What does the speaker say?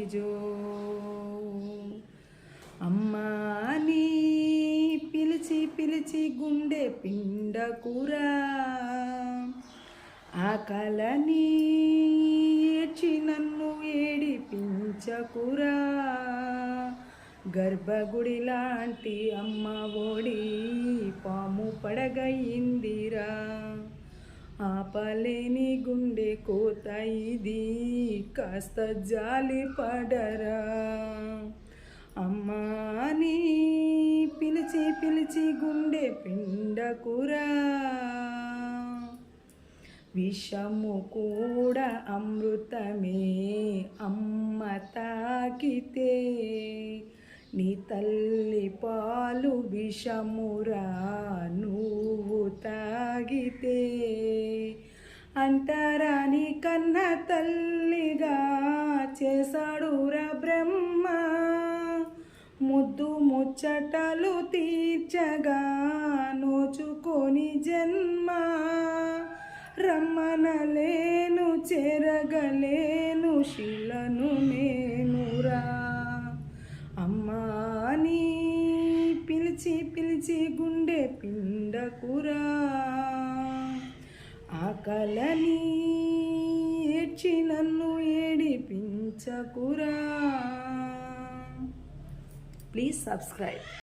తొలిజో. అమ్మా నీ పిలిచి పిలిచి గుండె పిండకురా, ఆకలని ఏడ్చి నన్ను ఏడిపించకురా. గర్భగుడి లాంటి అమ్మ ఒడి పాము పడగయిందిరా, ఆపలేని గుండె కోత ఇది కాస్త జాలి పడరా. అమ్మా నీ పిలిచి పిలిచి గుండె పిండకురా, విషము కూడా అమృతమే అమ్మ తాకితే, నీ తల్లి పాలు విషమురా నువ్వు తాగితే. అంటరాని కన్న తల్లిగా చేశాడురా బ్రహ్మ, ముద్దు ముచ్చటలు తీర్చగా నోచుకొని జన్మ. రమ్మనలేను చేరగలేను శిలను నేనురా. అమ్మా నీ పిలిచి పిలిచి గుండె పిండకురా, ఆకలని ఏడ్చి నన్ను ఏడిపించకురా. Please subscribe.